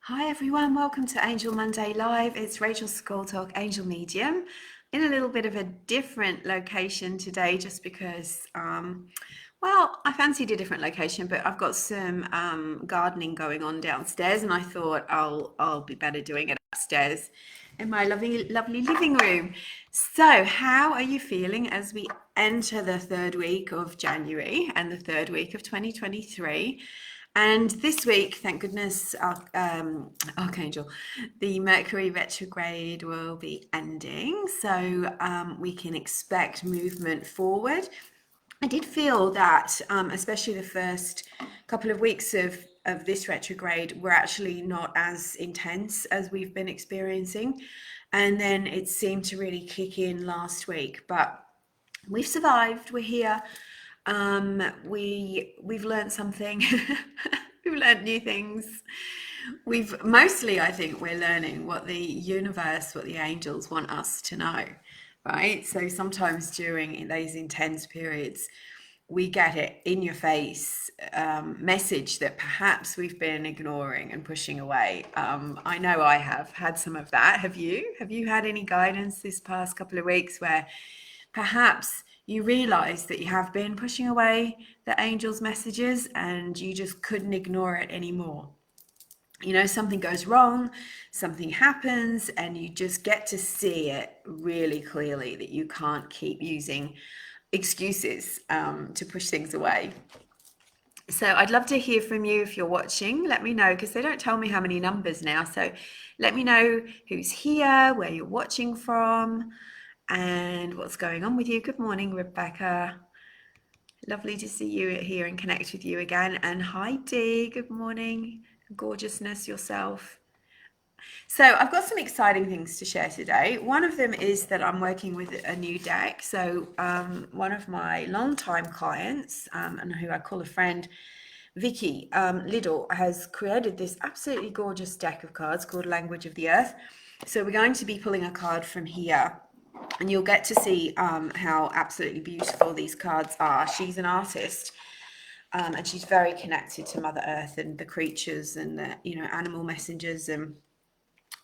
Hi everyone, welcome to Angel Monday Live. It's Rachel Scoltock, Angel Medium, in a little bit of a different location today, just because, well, I fancied a different location, but I've got some gardening going on downstairs, and I thought I'll be better doing it upstairs in my lovely living room. So, how are you feeling as we enter the third week of January and the third week of 2023? And this week, thank goodness, Archangel, the Mercury retrograde will be ending, so we can expect movement forward. I did feel that, especially the first couple of weeks of this retrograde, were actually not as intense as we've been experiencing. And then it seemed to really kick in last week. But we've survived, we're here. We've learned something. We've learned new things. We've mostly, I think, we're learning what the universe, what the angels want us to know, right? So sometimes during those intense periods, we get it in your face message that perhaps we've been ignoring and pushing away. I know I have had some of that. Have you? Have you had any guidance this past couple of weeks where perhaps you realize that you have been pushing away the angels' messages and you just couldn't ignore it anymore? You know, something goes wrong, something happens, and you just get to see it really clearly that you can't keep using excuses to push things away. So I'd love to hear from you if you're watching. Let me know, because they don't tell me how many numbers now. So let me know who's here, where you're watching from, and what's going on with you. Good morning, Rebecca. Lovely to see you here and connect with you again. And hi, Dee. Good morning. Gorgeousness yourself. So I've got some exciting things to share today. One of them is that I'm working with a new deck. So one of my longtime clients, and who I call a friend, Vicky Liddell, has created this absolutely gorgeous deck of cards called Language of the Earth. So we're going to be pulling a card from here, and you'll get to see how absolutely beautiful these cards are. She's an artist, and she's very connected to Mother Earth and the creatures and the animal messengers and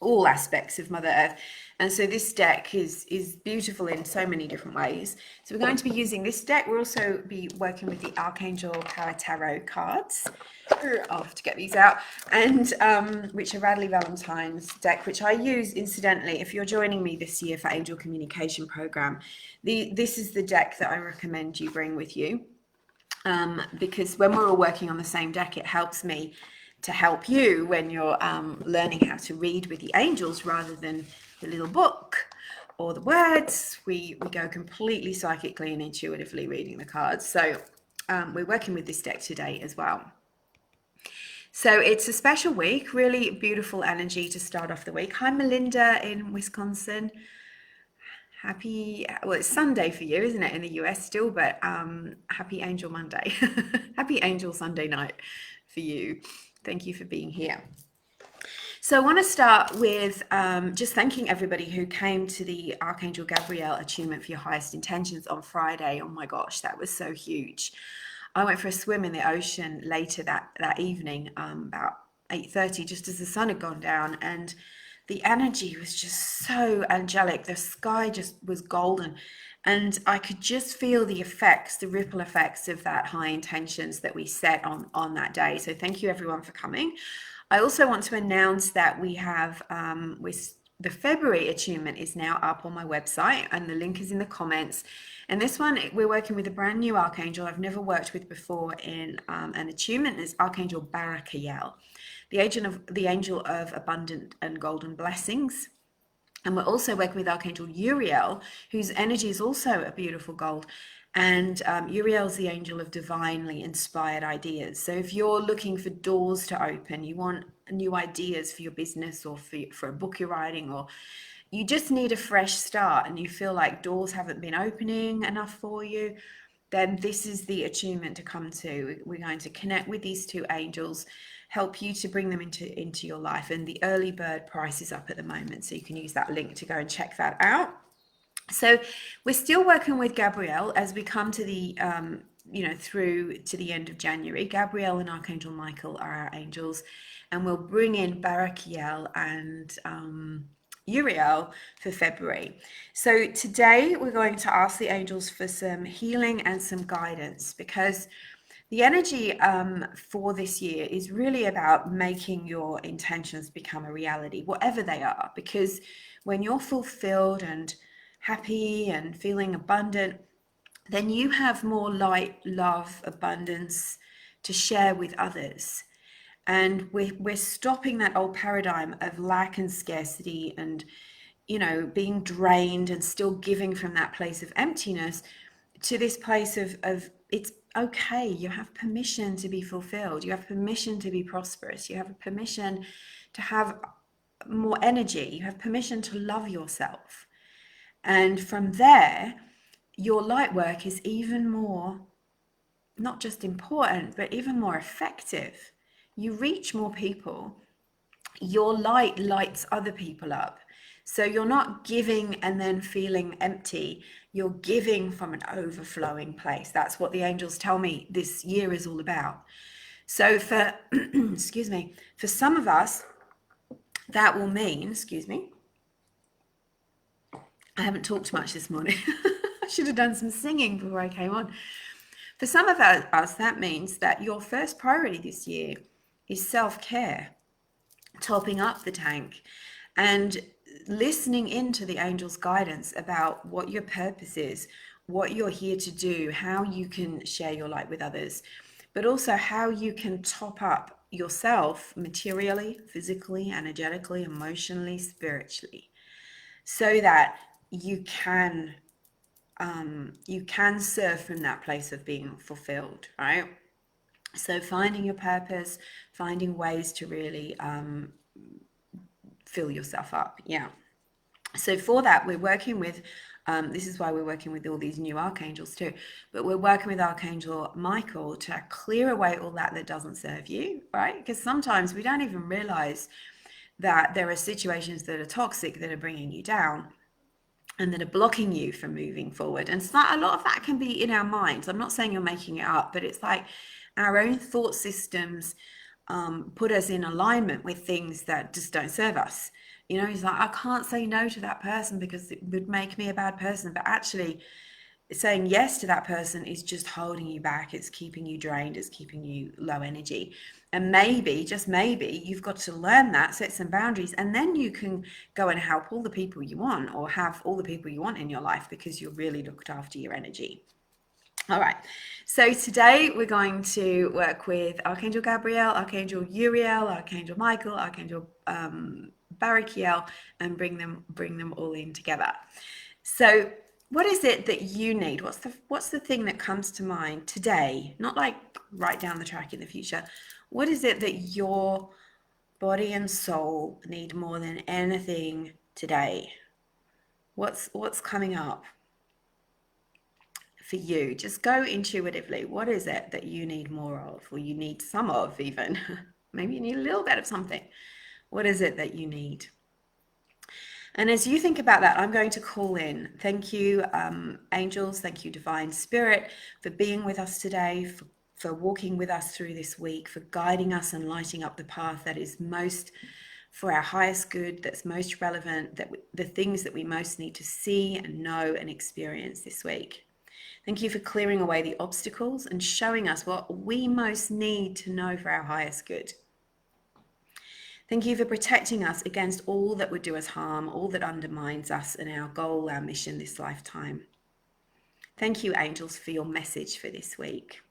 all aspects of Mother Earth. And so this deck is beautiful in so many different ways. So we're going to be using this deck. We'll also be working with the Archangel Tarot cards. I'll have to get these out. And which are Radley Valentine's deck, which I use incidentally. If you're joining me this year for Angel Communication Program, this is the deck that I recommend you bring with you. Because when we're all working on the same deck, it helps me to help you when you're learning how to read with the angels rather than the little book or the words. We go completely psychically and intuitively reading the cards. So we're working with this deck today as well. So it's a special week, really beautiful energy to start off the week. Hi, Melinda in Wisconsin. Happy, well, it's Sunday for you, isn't it, in the US still, but happy Angel Monday. Happy Angel Sunday night for you. Thank you for being here. So I want to start with just thanking everybody who came to the Archangel Gabriel Attunement for Your Highest Intentions on Friday. Oh my gosh, that was so huge. I went for a swim in the ocean later that evening, about 8:30, just as the sun had gone down, and the energy was just so angelic. The sky just was golden, and I could just feel the effects, the ripple effects of that high intentions that we set on that day. So thank you everyone for coming. I also want to announce that we have with the February attunement is now up on my website, and the link is in the comments. And this one, we're working with a brand new archangel I've never worked with before in an attunement. Is Archangel Barakael, the angel of abundant and golden blessings. And we're also working with Archangel Uriel, whose energy is also a beautiful gold. And Uriel is the angel of divinely inspired ideas. So if you're looking for doors to open, you want new ideas for your business or for a book you're writing, or you just need a fresh start and you feel like doors haven't been opening enough for you, then this is the attunement to come to. We're going to connect with these two angels, help you to bring them into your life. And the early bird price is up at the moment, so you can use that link to go and check that out. So we're still working with Gabrielle as we come to the you know, through to the end of January. Gabrielle and Archangel Michael are our angels, and we'll bring in Barakiel and Uriel for February. So today we're going to ask the angels for some healing and some guidance, because the energy for this year is really about making your intentions become a reality, whatever they are. Because when you're fulfilled and happy and feeling abundant, then you have more light, love, abundance to share with others. And we're stopping that old paradigm of lack and scarcity and, you know, being drained and still giving from that place of emptiness to this place of it's okay. You have permission to be fulfilled. You have permission to be prosperous. You have permission to have more energy. You have permission to love yourself. And from there, your light work is even more, not just important, but even more effective. You reach more people. Your light lights other people up. So you're not giving and then feeling empty. You're giving from an overflowing place. That's what the angels tell me this year is all about. So for, excuse me, for some of us, that will mean, excuse me, I haven't talked much this morning. I should have done some singing before I came on. For some of us, that means that your first priority this year is self-care, topping up the tank, and listening into the angels' guidance about what your purpose is, what you're here to do, how you can share your light with others, but also how you can top up yourself materially, physically, energetically, emotionally, spiritually, so that you can serve from that place of being fulfilled, right? So finding your purpose, finding ways to really fill yourself up. Yeah. So for that, we're working with, this is why we're working with all these new archangels too, but we're working with Archangel Michael to clear away all that doesn't serve you, right? Because sometimes we don't even realize that there are situations that are toxic that are bringing you down and that are blocking you from moving forward. And so a lot of that can be in our minds. I'm not saying you're making it up, but it's like our own thought systems put us in alignment with things that just don't serve us. You know, he's like, I can't say no to that person because it would make me a bad person. But actually, saying yes to that person is just holding you back. It's keeping you drained. It's keeping you low energy. And maybe, just maybe, you've got to learn that, set some boundaries, and then you can go and help all the people you want, or have all the people you want in your life, because you're really looked after your energy. All right, so today we're going to work with Archangel Gabriel, Archangel Uriel, Archangel Michael, Archangel Barakiel, and bring them all in together. So what is it that you need? What's the thing that comes to mind today? Not like right down the track in the future. What is it that your body and soul need more than anything today? What's coming up for you? Just go intuitively. What is it that you need more of, or you need some of even? Maybe you need a little bit of something. What is it that you need? And as you think about that, I'm going to call in. Thank you, angels. Thank you, Divine Spirit, for being with us today, for walking with us through this week, for guiding us and lighting up the path that is most for our highest good, that's most relevant, the things that we most need to see and know and experience this week. Thank you for clearing away the obstacles and showing us what we most need to know for our highest good. Thank you for protecting us against all that would do us harm, all that undermines us and our goal, our mission this lifetime. Thank you, angels, for your message for this week.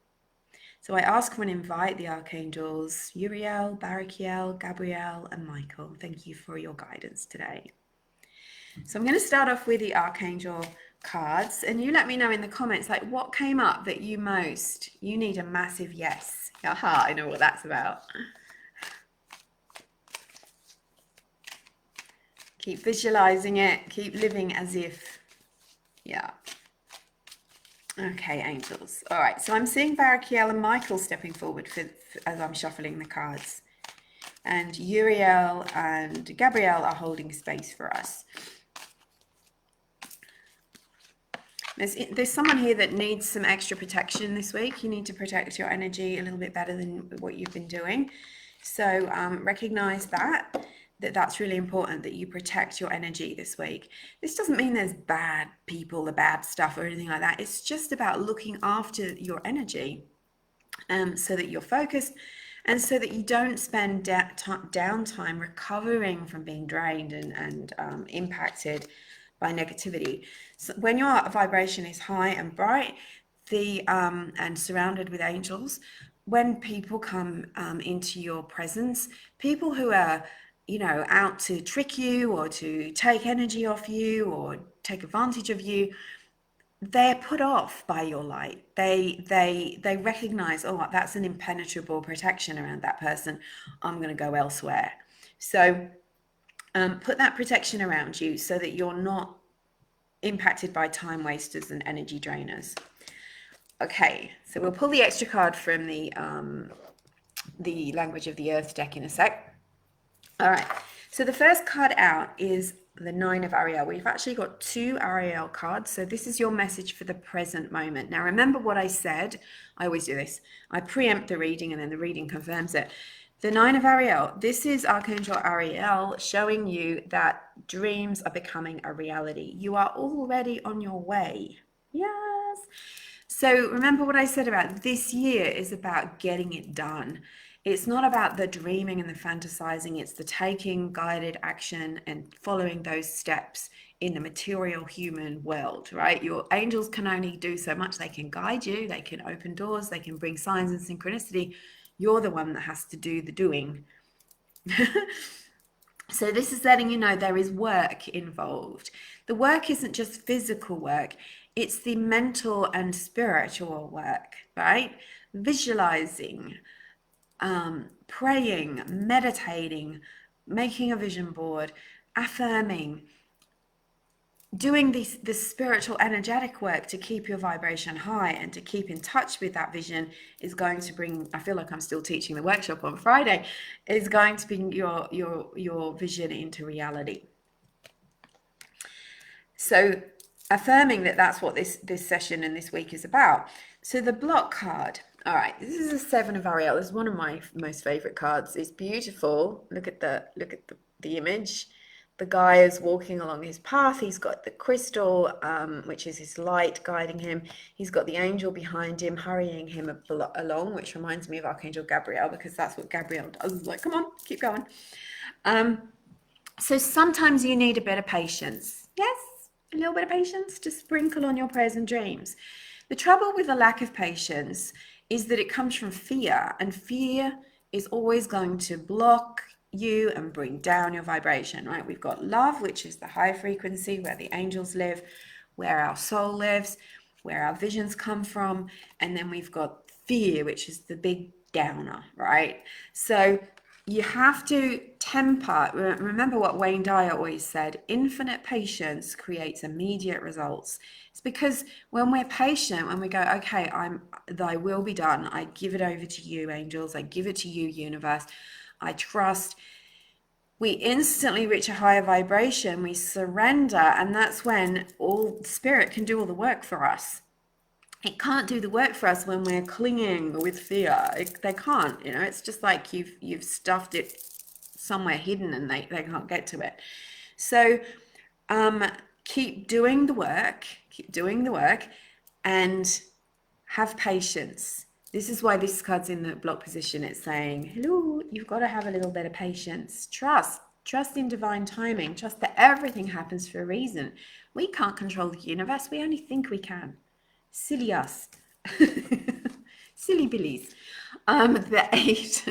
So I ask for and invite the archangels Uriel, Barakiel, Gabriel, and Michael. Thank you for your guidance today. So I'm going to start off with the archangel cards, and you let me know in the comments, like, what came up that you need a massive yes. Aha, I know what that's about. Keep visualizing it. Keep living as if, yeah. Okay, angels. All right, so I'm seeing Barakiel and Michael stepping forward as I'm shuffling the cards. And Uriel and Gabrielle are holding space for us. There's someone here that needs some extra protection this week. You need to protect your energy a little bit better than what you've been doing. So recognize that's really important, that you protect your energy this week. This doesn't mean there's bad people, the bad stuff or anything like that. It's just about looking after your energy so that you're focused and so that you don't spend downtime recovering from being drained and impacted by negativity. So when your vibration is high and bright, and surrounded with angels, when people come into your presence, people who are out to trick you or to take energy off you or take advantage of you, they're put off by your light. They recognize, oh, that's an impenetrable protection around that person. I'm going to go elsewhere. So put that protection around you so that you're not impacted by time wasters and energy drainers. Okay, so we'll pull the extra card from the Language of the Earth deck in a sec. All right, so the first card out is the Nine of Ariel. We've actually got 2 Ariel cards, so this is your message for the present moment. Now, remember what I said. I always do this. I preempt the reading and then the reading confirms it. The Nine of Ariel, this is Archangel Ariel showing you that dreams are becoming a reality. You are already on your way. Yes. So remember what I said about this year is about getting it done. It's not about the dreaming and the fantasizing. It's the taking guided action and following those steps in the material human world, right? Your angels can only do so much. They can guide you. They can open doors. They can bring signs and synchronicity. You're the one that has to do the doing. So this is letting you know there is work involved. The work isn't just physical work. It's the mental and spiritual work, right? Visualizing, praying, meditating, making a vision board, affirming, doing this spiritual energetic work to keep your vibration high and to keep in touch with that vision is going to bring, I feel like I'm still teaching the workshop on Friday, is going to bring your vision into reality. So affirming that's what this session and this week is about. So the block card. All right, this is a 7 of Ariel. This is one of my most favorite cards. It's beautiful. Look at the image. The guy is walking along his path. He's got the crystal, which is his light, guiding him. He's got the angel behind him, hurrying him along, which reminds me of Archangel Gabriel, because that's what Gabriel does. It's like, come on, keep going. So sometimes you need a bit of patience. Yes, a little bit of patience to sprinkle on your prayers and dreams. The trouble with a lack of patience is that it comes from fear, and fear is always going to block you and bring down your vibration, right? We've got love, which is the high frequency where the angels live, where our soul lives, where our visions come from, and then we've got fear, which is the big downer, right? So you have to temper. Remember what Wayne Dyer always said, infinite patience creates immediate results. It's because when we're patient, when we go, okay, thy will be done, I give it over to you, angels, I give it to you, universe, I trust, we instantly reach a higher vibration, we surrender, and that's when all spirit can do all the work for us. It can't do the work for us when we're clinging with fear. They can't, it's just like you've stuffed it somewhere hidden and they can't get to it. So keep doing the work and have patience. This is why this card's in the block position. It's saying, hello, you've got to have a little bit of patience. Trust in divine timing. Trust that everything happens for a reason. We can't control the universe. We only think we can. Silly us. Silly billies. The 8.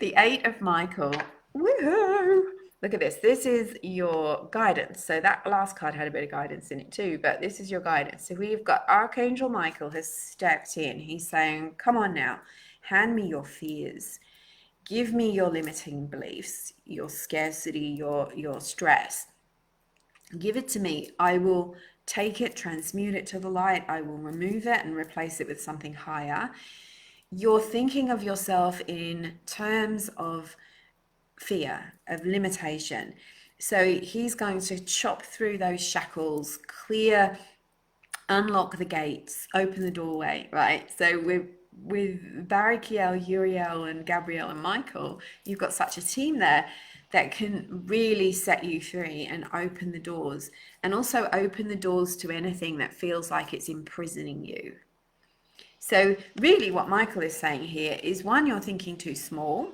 The 8 of Michael. Woohoo! Look at this. This is your guidance. So that last card had a bit of guidance in it too, but this is your guidance. So we've got Archangel Michael has stepped in. He's saying, come on now, hand me your fears. Give me your limiting beliefs, your scarcity, your stress. Give it to me. I will take it, transmute it to the light. I will remove it and replace it with something higher. You're thinking of yourself in terms of fear, of limitation. So he's going to chop through those shackles, unlock the gates, open the doorway, right? So with Barakiel, Uriel, and Gabrielle and Michael, you've got such a team there that can really set you free and open the doors, and also open the doors to anything that feels like it's imprisoning you. So really what Michael is saying here is, one, you're thinking too small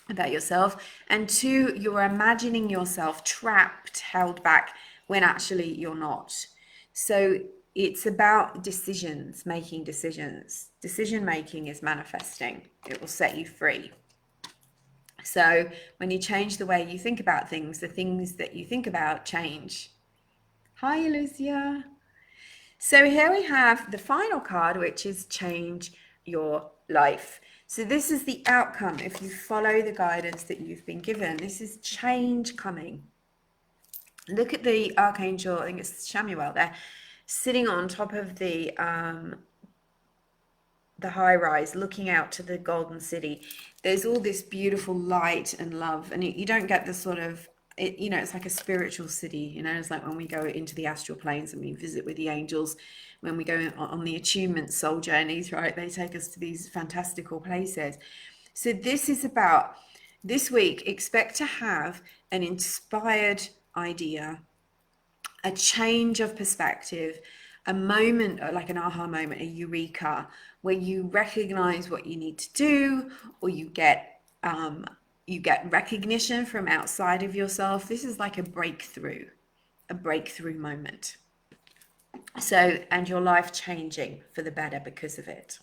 about yourself, and two, you're imagining yourself trapped, held back, when actually you're not. So it's about decisions, making decisions. Decision making is manifesting. It will set you free. So when you change the way you think about things, the things that you think about change. Hi, Lucia. So here we have the final card, which is change your life. So this is the outcome if you follow the guidance that you've been given. This is change coming. Look at the archangel, I think it's Shamuel there, sitting on top of the high rise, looking out to the golden city. There's all this beautiful light and love, and you don't get the sort of, it's like a spiritual city. It's like when we go into the astral planes and we visit with the angels, when we go on the attunement soul journeys, right? They take us to these fantastical places. So this is about this week. Expect to have an inspired idea, a change of perspective, a moment, like an aha moment, a eureka, where you recognize what you need to do, or you get recognition from outside of yourself. This is like a breakthrough moment. So, and your life changing for the better because of it.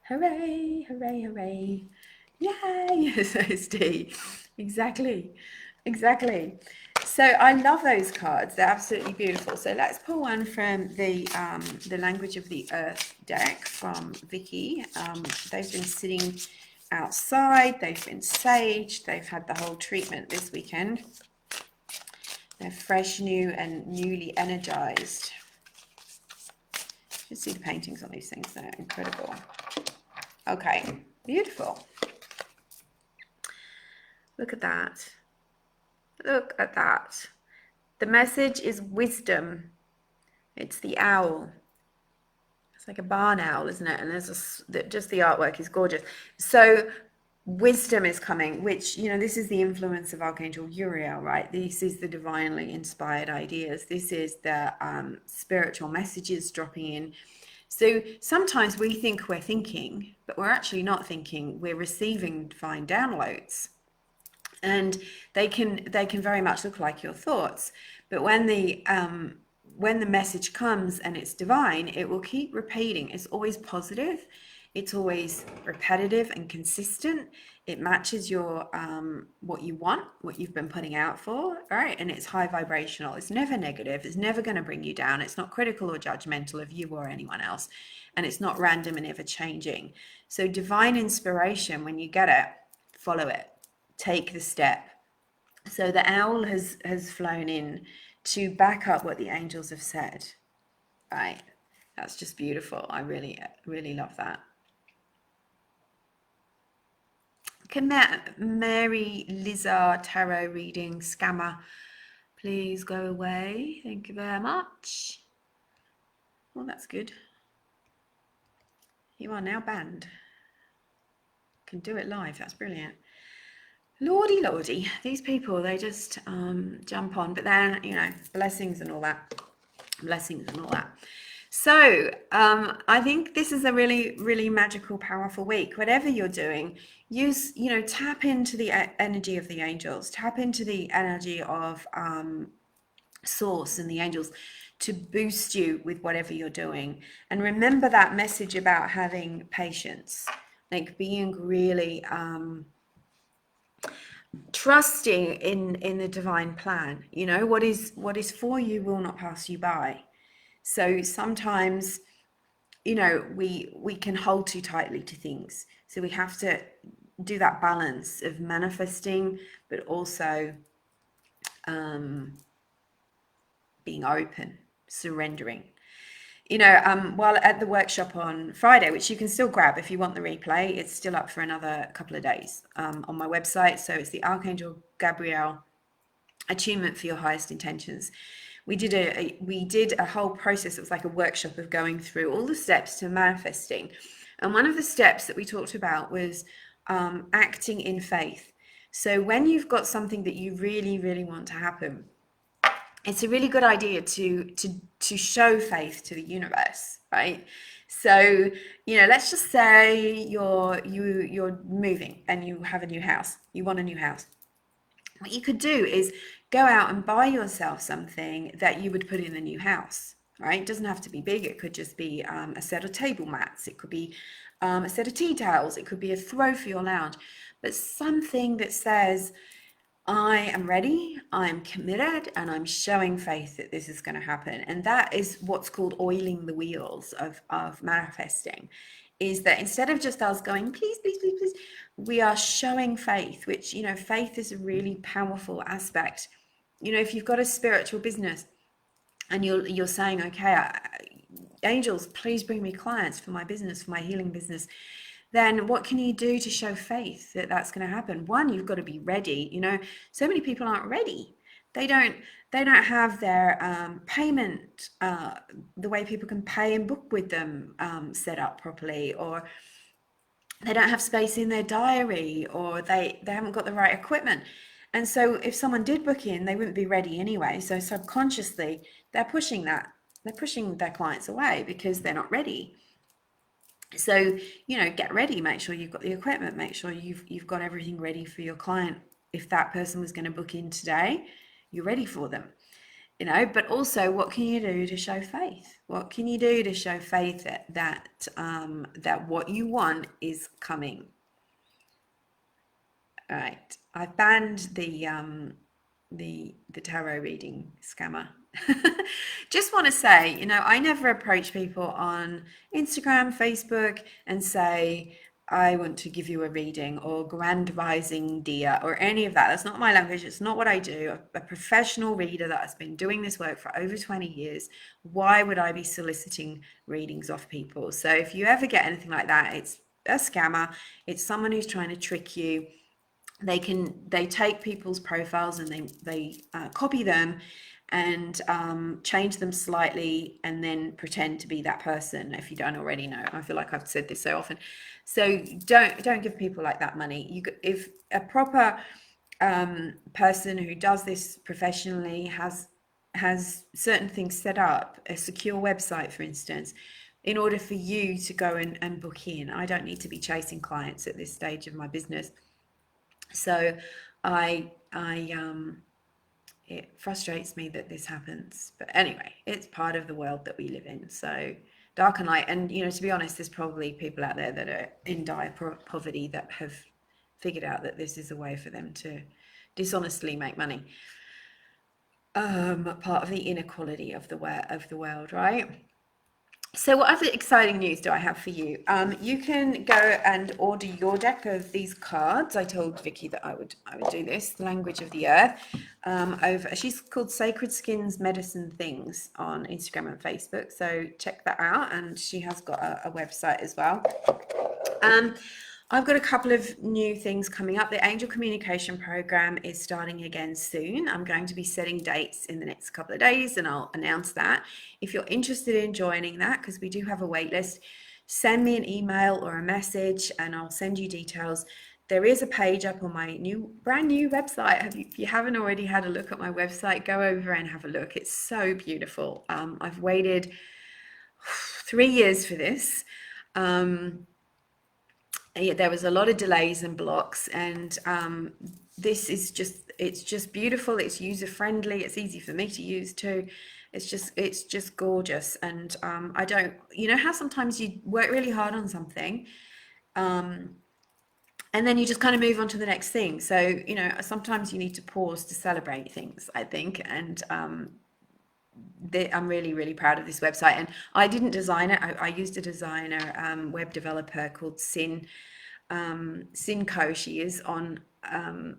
Hooray, hooray, hooray. Yay, says Dee. Exactly. So I love those cards. They're absolutely beautiful. So let's pull one from the Language of the Earth deck from Vicky. They've been sitting outside. They've been saged. They've had the whole treatment this weekend. They're fresh, new, and newly energized. You should see the paintings on these things. They're incredible. Okay, beautiful. Look at that. Look at that. The message is wisdom. It's the owl. It's like a barn owl, isn't it? And there's just the artwork is gorgeous. So wisdom is coming, which, this is the influence of Archangel Uriel, right? This is the divinely inspired ideas. This is the spiritual messages dropping in. So sometimes we think we're thinking, but we're actually not thinking. We're receiving divine downloads. And they can very much look like your thoughts, but when the message comes and it's divine, it will keep repeating. It's always positive, it's always repetitive and consistent. It matches your what you want, what you've been putting out for, right? And it's high vibrational. It's never negative. It's never going to bring you down. It's not critical or judgmental of you or anyone else, and it's not random and ever changing. So divine inspiration, when you get it, follow it. Take the step. So the owl has flown in to back up what the angels have said, right? That's just beautiful. I really love that. Can Mary Liza tarot reading scammer please go away? Thank you very much. Well, that's good. You are now banned. Can do it live. That's brilliant. Lordy, these people, they just jump on, but then, blessings and all that. So I think this is a really, really magical, powerful week. Whatever you're doing, tap into the energy of the angels, tap into the energy of Source and the angels to boost you with whatever you're doing. And remember that message about having patience, like being really trusting in the divine plan. What is for you will not pass you by. So sometimes we can hold too tightly to things, so we have to do that balance of manifesting but also being open, surrendering. While at the workshop on Friday, which you can still grab if you want the replay, it's still up for another couple of days on my website. So it's the Archangel Gabriel attunement for your highest intentions. We did a whole process. It was like a workshop of going through all the steps to manifesting, and one of the steps that we talked about was acting in faith. So when you've got something that you really, really want to happen, it's a really good idea to show faith to the universe, right? So, let's just say you're moving and you have a new house. You want a new house. What you could do is go out and buy yourself something that you would put in the new house, right? It doesn't have to be big. It could just be a set of table mats. It could be a set of tea towels. It could be a throw for your lounge, but something that says, I am ready, I'm committed, and I'm showing faith that this is going to happen. And that is what's called oiling the wheels of manifesting, is that instead of just us going, please, please, please, please, we are showing faith, which, faith is a really powerful aspect. If you've got a spiritual business and you're saying, okay, angels, please bring me clients for my business, for my healing business, then what can you do to show faith that that's going to happen? One, you've got to be ready. So many people aren't ready. They don't have their payment, the way people can pay and book with them, set up properly, or they don't have space in their diary, or they haven't got the right equipment. And so if someone did book in, they wouldn't be ready anyway. So subconsciously, they're pushing their clients away because they're not ready. So, get ready, make sure you've got the equipment, make sure you've got everything ready for your client. If that person was going to book in today, you're ready for them. But also, what can you do to show faith? What can you do to show faith that what you want is coming? All right, I've banned the tarot reading scammer. Just want to say, I never approach people on Instagram, Facebook, and say, I want to give you a reading, or grand rising dear, or any of that. That's not my language. It's not what I do. A professional reader that has been doing this work for over 20 years. Why would I be soliciting readings off people? So if you ever get anything like that, it's a scammer. It's someone who's trying to trick you. They take people's profiles and they copy them and change them slightly and then pretend to be that person, if you don't already know. I feel like I've said this so often. So don't give people like that money. If a proper person who does this professionally has certain things set up, a secure website, for instance, in order for you to go and book in. I don't need to be chasing clients at this stage of my business. So it frustrates me that this happens. But anyway, it's part of the world that we live in. So dark and light. And, to be honest, there's probably people out there that are in dire poverty that have figured out that this is a way for them to dishonestly make money. Part of the inequality of the world, right? So what other exciting news do I have for you? You can go and order your deck of these cards. I told Vicky that I would do this, the language of the earth. She's called Sacred Skins Medicine Things on Instagram and Facebook. So check that out. And she has got a website as well. I've got a couple of new things coming up. The Angel Communication Program is starting again soon. I'm going to be setting dates in the next couple of days and I'll announce that. If you're interested in joining that, because we do have a wait list, send me an email or a message and I'll send you details. There is a page up on my brand new website. If you haven't already had a look at my website, go over and have a look. It's so beautiful. I've waited 3 years for this. There was a lot of delays and blocks, and this is it's just beautiful. It's user friendly. It's easy for me to use too. It's just gorgeous. And I don't, how sometimes you work really hard on something, and then you just kind of move on to the next thing. So, sometimes you need to pause to celebrate things, I think. And I'm really, really proud of this website. And I didn't design it. I used a designer, web developer called Sinco. She is on her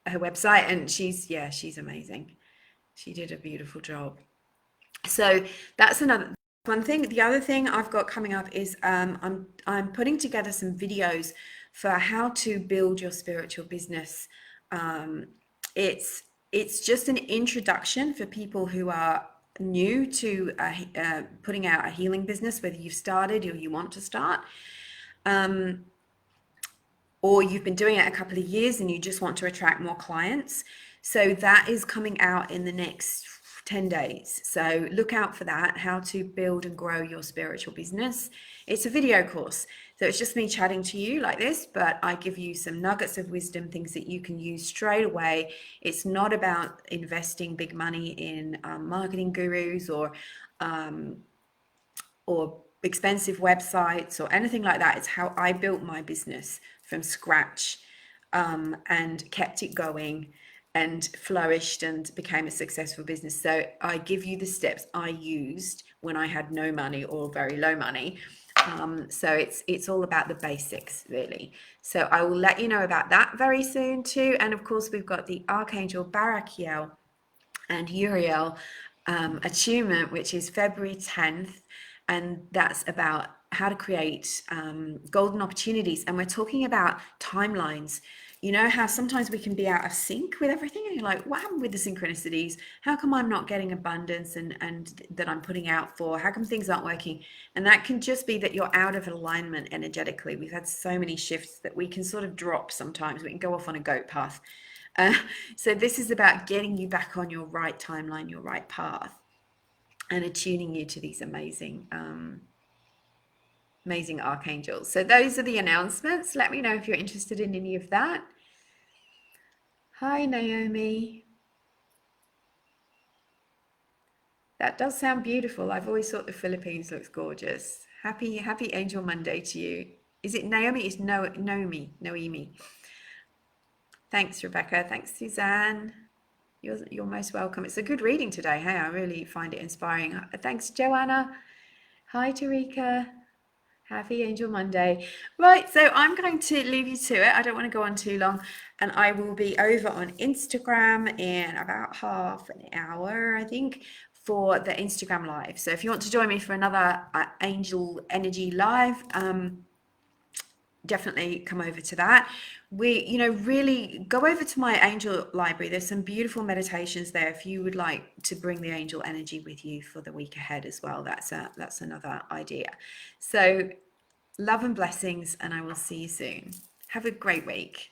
website, and she's amazing. She did a beautiful job. So that's another one thing. The other thing I've got coming up is I'm putting together some videos for how to build your spiritual business. It's it's just an introduction for people who are new to putting out a healing business, whether you've started or you want to start, or you've been doing it a couple of years and you just want to attract more clients. So that is coming out in the next 10 days. So look out for that, how to build and grow your spiritual business. It's a video course. So it's just me chatting to you like this, but I give you some nuggets of wisdom, things that you can use straight away. It's not about investing big money in marketing gurus or expensive websites or anything like that. It's how I built my business from scratch, and kept it going and flourished and became a successful business. So I give you the steps I used when I had no money or very low money. So it's all about the basics, really. So I will let you know about that very soon too. And of course, we've got the Archangel Barakiel and Uriel attunement, which is February 10th. And that's about how to create golden opportunities. And we're talking about timelines. You know how sometimes we can be out of sync with everything, and you're like, what happened with the synchronicities? How come I'm not getting abundance and that I'm putting out for? How come things aren't working? And that can just be that you're out of alignment energetically. We've had so many shifts that we can sort of drop sometimes. We can go off on a goat path. So this is about getting you back on your right timeline, your right path, and attuning you to these amazing amazing archangels. So those are the announcements. Let me know if you're interested in any of that. Hi, Naomi. That does sound beautiful. I've always thought the Philippines looks gorgeous. Happy Angel Monday to you. Is it Naomi? It's Noemi. Thanks, Rebecca. Thanks, Suzanne. You're most welcome. It's a good reading today. Hey, I really find it inspiring. Thanks, Joanna. Hi, Tarika. Happy Angel Monday. Right, so I'm going to leave you to it. I don't want to go on too long, and I will be over on Instagram in about half an hour, I think, for the Instagram live. So if you want to join me for another Angel Energy live, definitely come over to that. Really go over to my angel library. There's some beautiful meditations there if you would like to bring the angel energy with you for the week ahead as well. That's another idea. So love and blessings, and I will see you soon. Have a great week.